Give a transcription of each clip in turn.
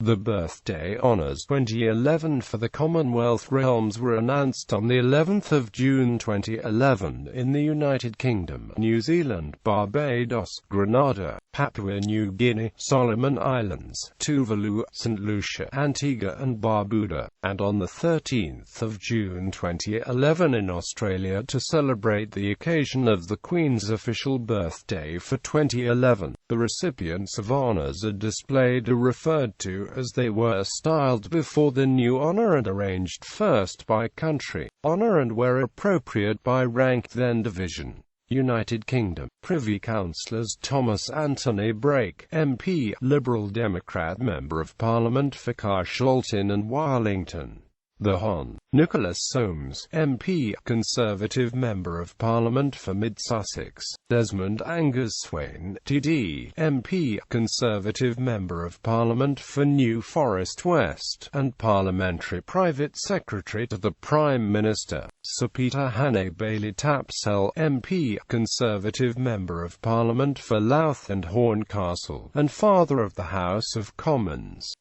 The birthday honours 2011 for the Commonwealth realms were announced on the 11th of June 2011 in the United Kingdom, New Zealand, Barbados, Grenada, Papua New Guinea, Solomon Islands, Tuvalu, St. Lucia, Antigua and Barbuda, and on the 13th of June 2011 in Australia to celebrate the occasion of the Queen's official birthday for 2011. The recipients of honours are displayed or referred to as they were styled before the new honour and arranged first by country, honour and where appropriate by rank then division. United Kingdom, Privy Councillors Thomas Anthony Brake, MP, Liberal Democrat Member of Parliament for Carshalton and Wellington. The Hon. Nicholas Soames, MP, Conservative Member of Parliament for Mid-Sussex. Desmond Angus Swain, TD, MP, Conservative Member of Parliament for New Forest West, and Parliamentary Private Secretary to the Prime Minister. Sir Peter Hannay Bailey Tapsell, MP, Conservative Member of Parliament for Louth and Horncastle, and Father of the House of Commons.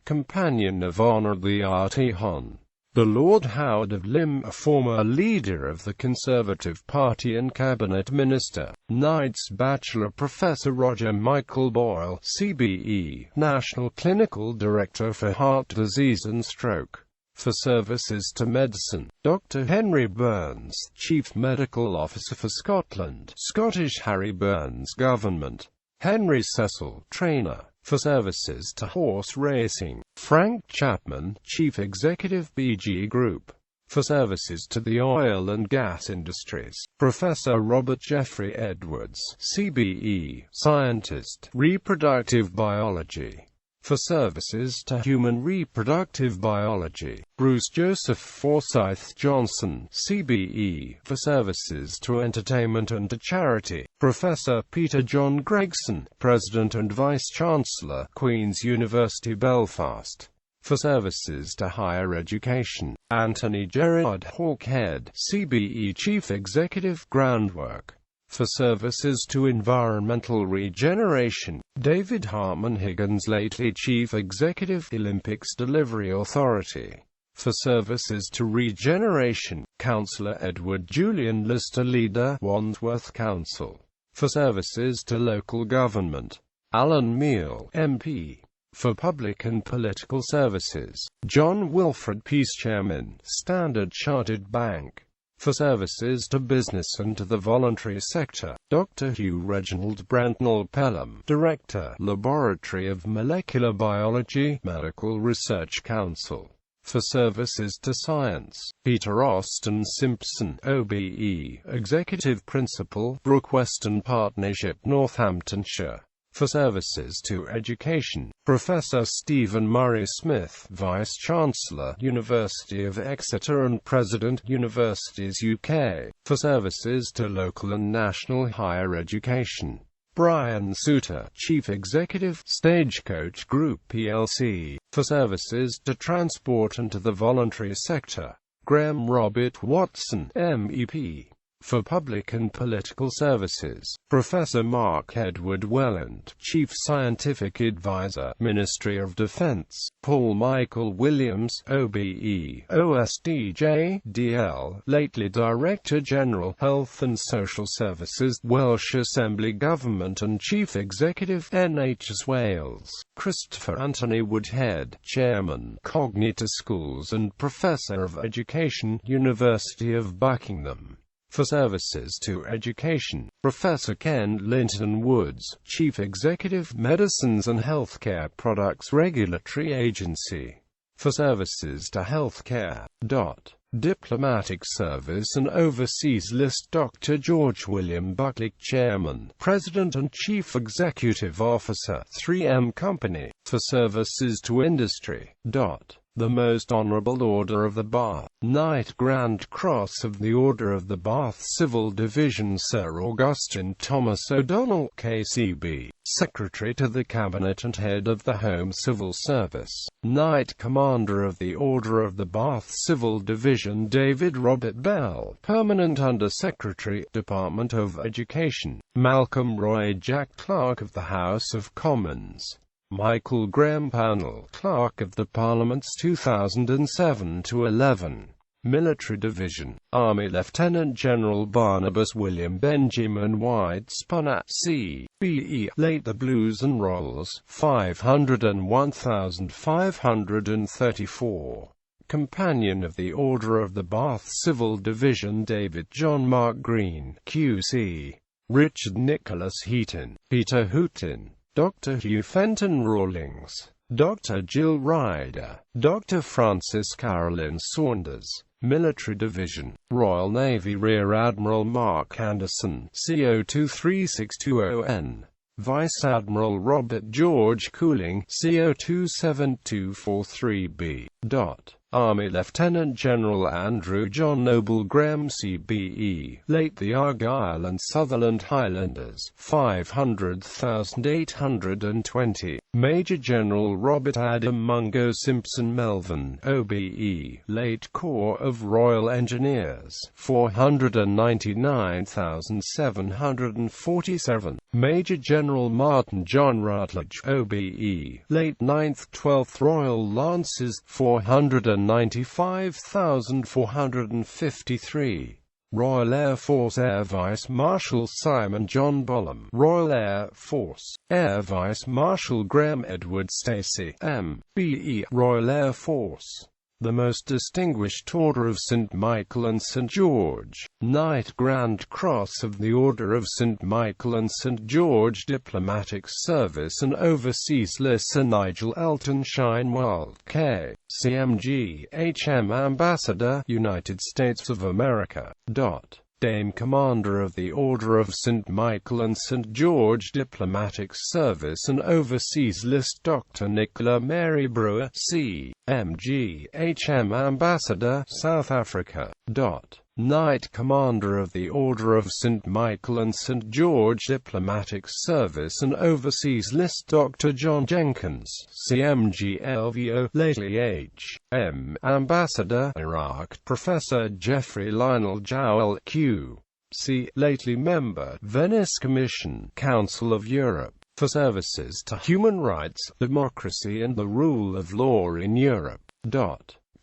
Companion of Honour the RT Hon. The Lord Howard of Lymm, a former leader of the Conservative Party and Cabinet Minister. Knights Bachelor Professor Roger Michael Boyle, CBE, National Clinical Director for Heart Disease and Stroke. For services to medicine, Dr. Henry Burns, Chief Medical Officer for Scotland, Scottish Harry Burns Government. Henry Cecil, Trainer. For services to horse racing, Frank Chapman, Chief Executive BG Group. For services to the oil and gas industries, Professor Robert Jeffrey Edwards, CBE, Scientist, Reproductive Biology. For services to human reproductive biology, Bruce Joseph Forsyth Johnson, CBE. For services to entertainment and to charity, Professor Peter John Gregson, President and Vice-Chancellor, Queen's University Belfast. For services to higher education, Anthony Gerard Hawkhead, CBE Chief Executive, Groundwork. For services to environmental regeneration, David Hartman Higgins, lately Chief Executive, Olympics Delivery Authority. For services to regeneration, Councillor Edward Julian Lister, Leader, Wandsworth Council. For services to local government, Alan Meal, MP. For public and political services, John Wilfred Peace, Chairman, Standard Chartered Bank. For services to business and to the voluntary sector, Dr. Hugh Reginald Brantnell Pelham, Director, Laboratory of Molecular Biology, Medical Research Council. For services to science, Peter Austin Simpson, OBE, Executive Principal, Brook Western Partnership, Northamptonshire. For services to education, Professor Stephen Murray Smith, Vice-Chancellor, University of Exeter and President, Universities UK. For services to local and national higher education, Brian Souter, Chief Executive, Stagecoach Group plc. For services to transport and to the voluntary sector, Graham Robert Watson, MEP. For public and political services, Professor Mark Edward Welland, Chief Scientific Advisor, Ministry of Defence, Paul Michael Williams, OBE, OSDJ, DL, lately Director General, Health and Social Services, Welsh Assembly Government and Chief Executive, NHS Wales, Christopher Anthony Woodhead, Chairman, Cognita Schools and Professor of Education, University of Buckingham. For services to education, Professor Ken Linton Woods, Chief Executive, Medicines and Healthcare Products Regulatory Agency. For services to healthcare, Diplomatic Service and Overseas List, Dr. George William Buckley, Chairman, President and Chief Executive Officer, 3M Company. For services to industry, the Most Honourable Order of the Bath, Knight Grand Cross of the Order of the Bath Civil Division Sir Augustine Thomas O'Donnell, KCB, Secretary to the Cabinet and Head of the Home Civil Service, Knight Commander of the Order of the Bath Civil Division David Robert Bell, Permanent Under Secretary, Department of Education, Malcolm Roy Jack Clerk of the House of Commons. Michael Graham Panel, Clerk of the Parliaments 2007–11. Military Division, Army Lieutenant General Barnabas William Benjamin White Spunner, C.B.E. late the Blues and Rolls, 501,534. Companion of the Order of the Bath Civil Division David John Mark Green, Q.C. Richard Nicholas Heaton, Peter Houghton, Dr. Hugh Fenton Rawlings, Dr. Jill Ryder, Dr. Francis Carolyn Saunders. Military Division, Royal Navy Rear Admiral Mark Anderson, CO23620N. Vice Admiral Robert George Cooling, CO27243B. Army Lieutenant General Andrew John Noble Graham CBE, late the Argyll and Sutherland Highlanders, 500,820. Major General Robert Adam Mungo Simpson Melvin, OBE, late Corps of Royal Engineers, 499,747. Major General Martin John Rutledge, OBE, late 9th 12th Royal Lancers, 495,453. Royal Air Force Air Vice Marshal Simon John Bolam, Royal Air Force, Air Vice Marshal Graham Edward Stacey, M.B.E., Royal Air Force. The Most Distinguished Order of St. Michael and St. George, Knight Grand Cross of the Order of St. Michael and St. George Diplomatic Service and Overseas List Sir Nigel Elton Shinewald, K.C.M.G. H.M. Ambassador, United States of America. Dame Commander of the Order of St. Michael and St. George Diplomatic Service and Overseas List Dr. Nicola Mary Brewer, C.M.G. H.M. Ambassador, South Africa. Knight Commander of the Order of St. Michael and St. George Diplomatic Service and Overseas List Dr. John Jenkins, CMG LVO, lately H.M. Ambassador, Iraq. Professor Geoffrey Lionel Jowell, Q.C., lately Member, Venice Commission, Council of Europe, for services to human rights, democracy and the rule of law in Europe.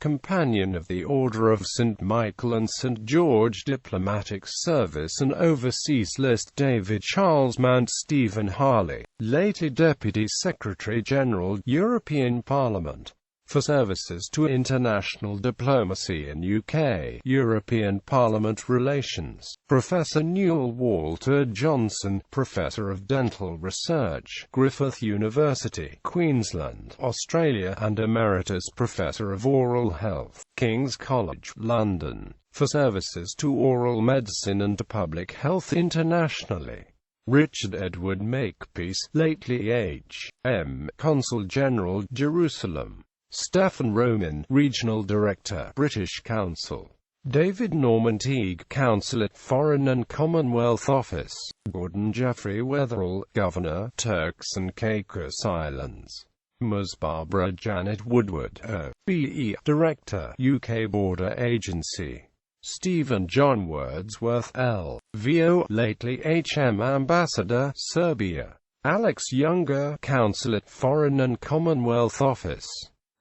Companion of the Order of St. Michael and St. George Diplomatic Service and Overseas List David Charles Mount Stephen Harley, later Deputy Secretary-General, European Parliament, for services to international diplomacy in UK, European Parliament relations. Professor Newell Walter Johnson, Professor of Dental Research, Griffith University, Queensland, Australia, and Emeritus Professor of Oral Health, King's College, London, for services to oral medicine and to public health internationally. Richard Edward Makepeace, lately H.M. Consul General, Jerusalem. Stephen Roman, Regional Director, British Council. David Norman Teague, Consulate, Foreign and Commonwealth Office. Gordon Jeffrey Wetherell, Governor, Turks and Caicos Islands. Ms. Barbara Janet Woodward, OBE, Director, UK Border Agency. Stephen John Wordsworth, L.V.O., lately H.M. Ambassador, Serbia. Alex Younger, Consulate, Foreign and Commonwealth Office.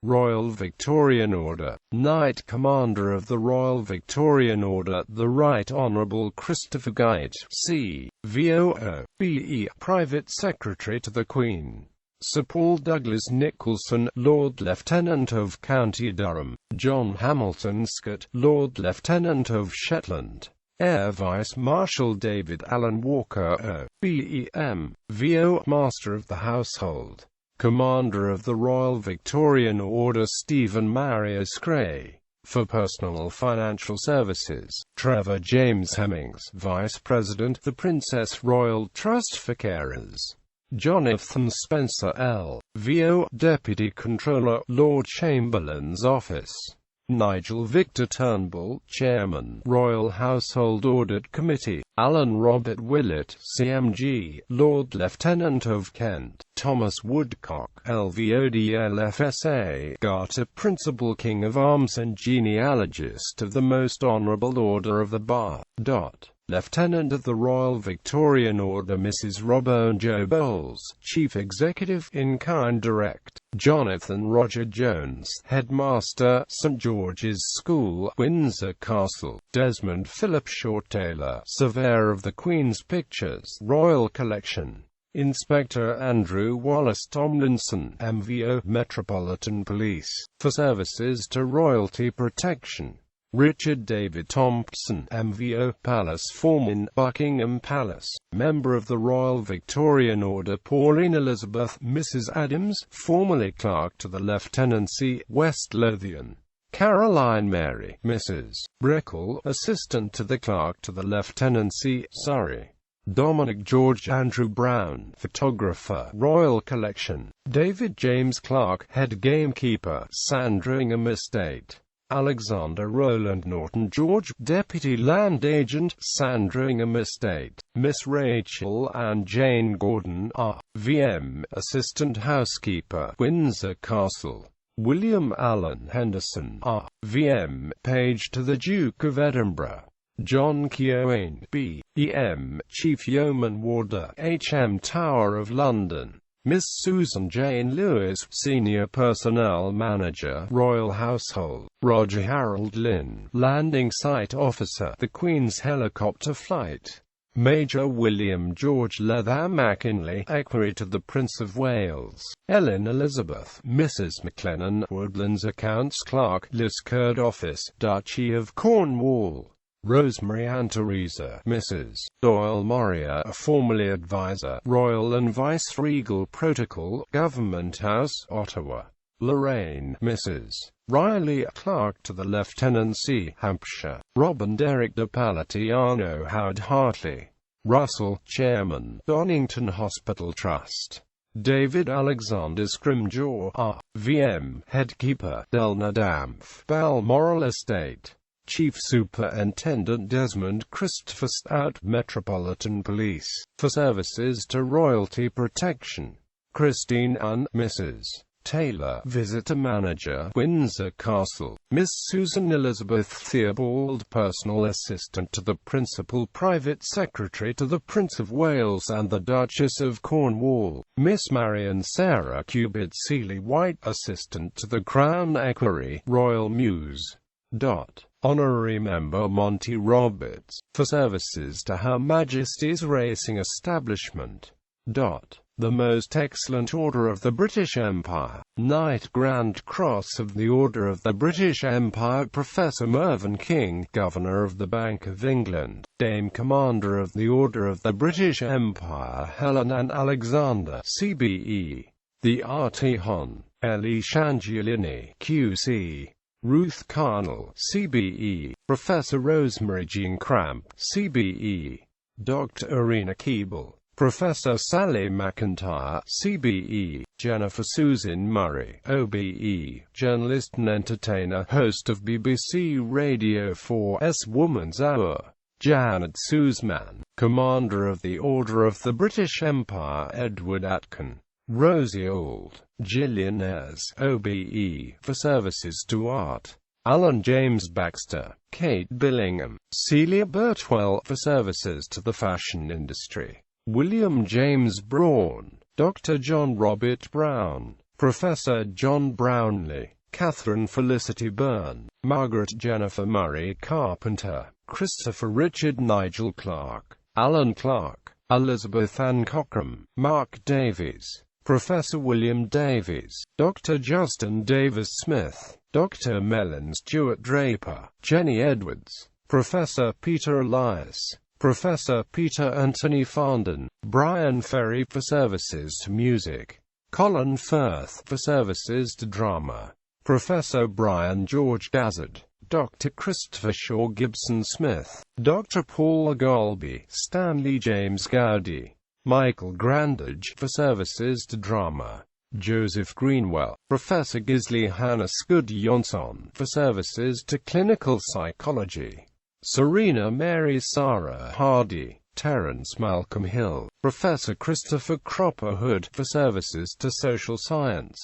Royal Victorian Order, Knight Commander of the Royal Victorian Order, the Right Honourable Christopher Guite, C.V.O.O.B.E., Private Secretary to the Queen. Sir Paul Douglas Nicholson, Lord Lieutenant of County Durham. John Hamilton Scott, Lord Lieutenant of Shetland. Air Vice Marshal David Allen Walker, O.B.E.M. V.O. Master of the Household. Commander of the Royal Victorian Order Stephen Marius Gray. For personal financial services, Trevor James Hemmings, Vice President, the Princess Royal Trust for Carers. Jonathan Spencer L.V.O., Deputy Controller, Lord Chamberlain's Office. Nigel Victor Turnbull, Chairman, Royal Household Audit Committee. Alan Robert Willett, CMG, Lord Lieutenant of Kent. Thomas Woodcock, LVODLFSA, Garter Principal King of Arms and Genealogist of the Most Honourable Order of the Bar. Lieutenant of the Royal Victorian Order Mrs. Robone Jo Bowles, Chief Executive in-kind Direct, Jonathan Roger Jones, Headmaster, St George's School, Windsor Castle, Desmond Philip Shaw Taylor, Surveyor of the Queen's Pictures, Royal Collection, Inspector Andrew Wallace Tomlinson, MVO, Metropolitan Police, for services to royalty protection. Richard David Thompson, MVO, Palace Foreman, Buckingham Palace, Member of the Royal Victorian Order Pauline Elizabeth, Mrs. Adams, formerly Clerk to the Lieutenancy, West Lothian. Caroline Mary, Mrs. Brickell, Assistant to the Clerk to the Lieutenancy, Surrey. Dominic George Andrew Brown, Photographer, Royal Collection. David James Clark, Head Gamekeeper, Sandringham Estate. Alexander Roland Norton George, Deputy Land Agent, Sandringham Estate. Miss Rachel Ann Jane Gordon, R.V.M., Assistant Housekeeper, Windsor Castle. William Allen Henderson, R.V.M., Page to the Duke of Edinburgh. John Keohane, B.E.M., Chief Yeoman Warder, H.M. Tower of London. Miss Susan Jane Lewis, Senior Personnel Manager, Royal Household. Roger Harold Lynn, Landing Site Officer, The Queen's Helicopter Flight. Major William George Leather McKinley, Equerry to the Prince of Wales. Ellen Elizabeth, Mrs. McLennan, Woodlands Accounts Clerk, Liskeard Office, Duchy of Cornwall. Rosemary Ann Teresa, Mrs. Doyle Moria, formerly Advisor, Royal and Viceregal Protocol, Government House, Ottawa. Lorraine, Mrs. Riley, Clerk to the Lieutenancy, Hampshire. Robin Derrick de Palatiano, Howard Hartley. Russell, Chairman, Donington Hospital Trust. David Alexander Scrimgeour, R.V.M., Headkeeper, Delna Damph, Balmoral Estate. Chief Superintendent Desmond Christopher Stout, Metropolitan Police, for services to royalty protection. Christine Ann, Mrs. Taylor, Visitor Manager, Windsor Castle. Miss Susan Elizabeth Theobald, Personal Assistant to the Principal Private Secretary to the Prince of Wales and the Duchess of Cornwall. Miss Marion Sarah Cubit Seeley White, Assistant to the Crown Equerry, Royal Mews. Honorary Member Monty Roberts, for services to Her Majesty's Racing Establishment. The Most Excellent Order of the British Empire. Knight Grand Cross of the Order of the British Empire Professor Mervyn King, Governor of the Bank of England. Dame Commander of the Order of the British Empire Helen Ann Alexander, CBE. The R.T. Hon. Ellie Shangiolini, QC. Ruth Carnell, CBE. Professor Rosemary Jean Cramp, CBE. Dr. Irina Keeble. Professor Sally McIntyre, CBE. Jennifer Susan Murray, OBE. Journalist and entertainer, host of BBC Radio 4's Woman's Hour. Janet Suzman, Commander of the Order of the British Empire Edward Atkin. Rosie Auld, Gillian Ayres, OBE, for services to art. Alan James Baxter, Kate Billingham, Celia Birtwell, for services to the fashion industry. William James Braun, Dr. John Robert Brown, Professor John Brownlee, Catherine Felicity Byrne, Margaret Jennifer Murray Carpenter, Christopher Richard Nigel Clark, Alan Clark, Elizabeth Ann Cockram, Mark Davies. Professor William Davies, Dr. Justin Davis Smith, Dr. Mellon Stewart Draper, Jenny Edwards, Professor Peter Elias, Professor Peter Anthony Fondon, Brian Ferry for services to music, Colin Firth for services to drama, Professor Brian George Gazzard, Dr. Christopher Shaw Gibson Smith, Dr. Paul Golby, Stanley James Gowdy, Michael Grandage, for services to drama. Joseph Greenwell, Professor Gisli Hannah Scud Jonsson, for services to clinical psychology. Serena Mary Sarah Hardy, Terence Malcolm Hill, Professor Christopher Cropper Hood, for services to social science.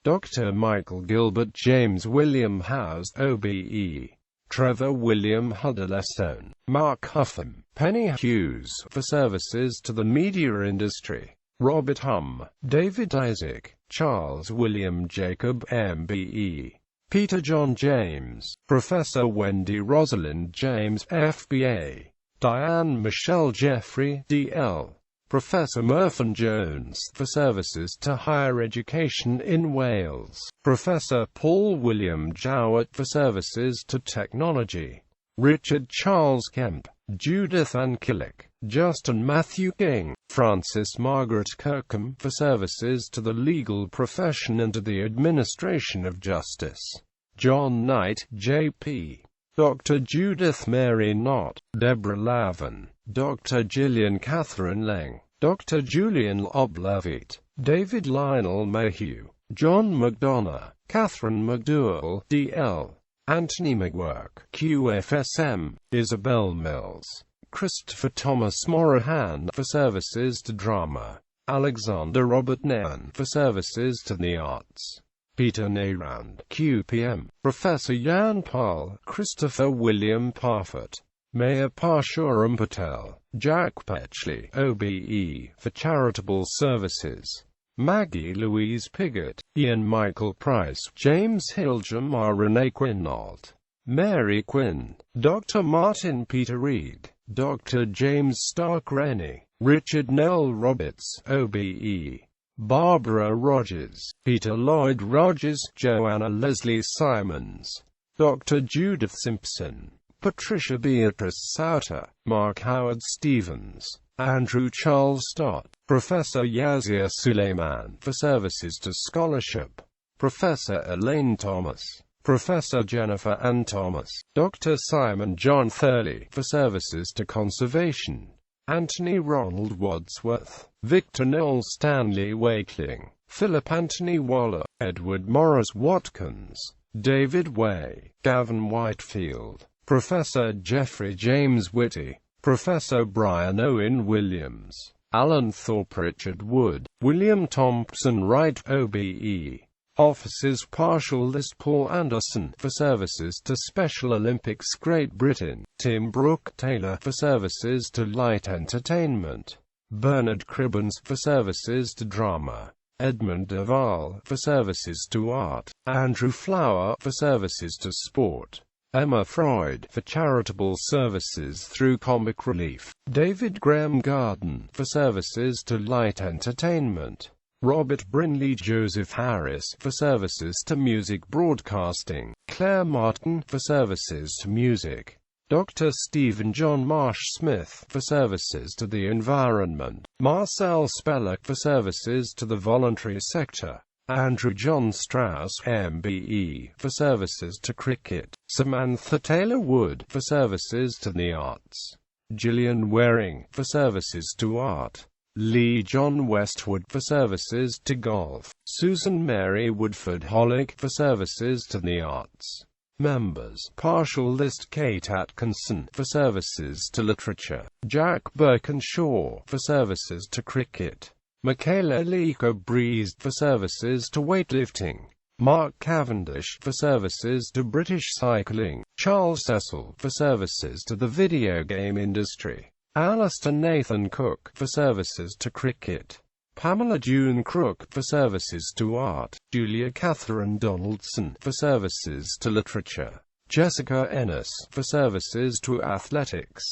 Dr. Michael Gilbert James William Howes, OBE. Trevor William Huddlestone, Mark Huffam, Penny Hughes for services to the media industry, Robert Hum, David Isaac, Charles William Jacob MBE, Peter John James, Professor Wendy Rosalind James FBA, Diane Michelle Jeffrey DL, Professor Murphan Jones for services to higher education in Wales, Professor Paul William Jowett for services to technology, Richard Charles Kemp, Judith Ann Killick, Justin Matthew King, Francis Margaret Kirkham for services to the legal profession and to the administration of justice, John Knight, J.P., Dr. Judith Mary Knott, Deborah Lavin, Dr. Gillian Catherine Leng, Dr. Julian Oblevitt, David Lionel Mayhew, John McDonough, Catherine McDowell, D.L., Anthony McWork, QFSM, Isabel Mills, Christopher Thomas Morahan for services to drama, Alexander Robert Nairn for services to the arts, Peter Nayrand, QPM, Professor Jan Paul, Christopher William Parfit, Mayor Parshuram Patel, Jack Petchley, OBE, for charitable services, Maggie Louise Piggott, Ian Michael Price, James Hiljam, Renee Quinault, Mary Quinn, Dr. Martin Peter Reed, Dr. James Stark Rennie, Richard Nell Roberts, OBE, Barbara Rogers, Peter Lloyd Rogers, Joanna Leslie Simons, Dr. Judith Simpson, Patricia Beatrice Souter, Mark Howard Stevens, Andrew Charles Stott, Professor Yazia Suleiman for services to scholarship, Professor Elaine Thomas, Professor Jennifer Ann Thomas, Dr. Simon John Thurley for services to conservation, Anthony Ronald Wadsworth, Victor Noel Stanley Wakeling, Philip Anthony Waller, Edward Morris Watkins, David Way, Gavin Whitefield, Professor Jeffrey James Whitty, Professor Brian Owen Williams, Alan Thorpe, Richard Wood, William Thompson Wright, OBE. Officers partial list: Paul Anderson for services to Special Olympics Great Britain, Tim Brooke Taylor for services to light entertainment, Bernard Cribbins for services to drama, Edmund Duval for services to art, Andrew Flower for services to sport, Emma Freud for charitable services through comic relief, David Graham Garden for services to light entertainment, Robert Brinley Joseph Harris for services to music broadcasting, Claire Martin for services to music, Dr. Stephen John Marsh Smith for services to the environment, Marcel Speller for services to the voluntary sector, Andrew John Strauss, MBE, for services to cricket, Samantha Taylor Wood for services to the arts, Gillian Waring for services to art, Lee John Westwood for services to golf, Susan Mary Woodford Hollick for services to the arts. Members: partial list: Kate Atkinson for services to literature, Jack Birkinshaw for services to cricket, Michaela Leaker Breeze for services to weightlifting, Mark Cavendish for services to British cycling, Charles Cecil for services to the video game industry, Alistair Nathan Cook for services to cricket, Pamela June Crook for services to art, Julia Catherine Donaldson for services to literature, Jessica Ennis for services to athletics,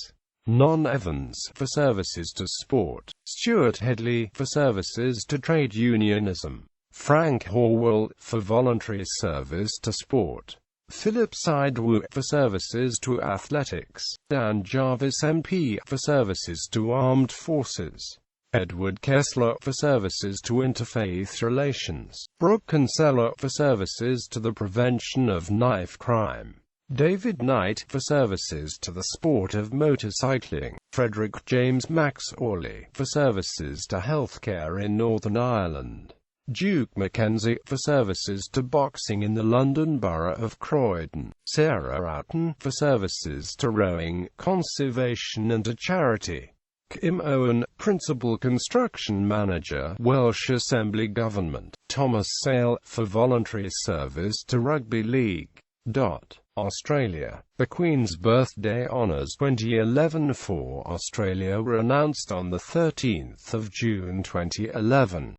Non Evans for services to sport, Stuart Headley for services to trade unionism, Frank Horwell for voluntary service to sport, Philip Sidewu for services to athletics, Dan Jarvis MP for services to armed forces, Edward Kessler for services to interfaith relations, Brooke Kinsella for services to the prevention of knife crime, David Knight for services to the sport of motorcycling, Frederick James Maxawley for services to healthcare in Northern Ireland, Duke Mackenzie for services to boxing in the London Borough of Croydon, Sarah Oughton for services to rowing, conservation and a charity, Kim Owen, Principal Construction Manager, Welsh Assembly Government, Thomas Sale for voluntary service to Rugby League. Australia. The Queen's Birthday Honours 2011 for Australia were announced on the 13th of June 2011.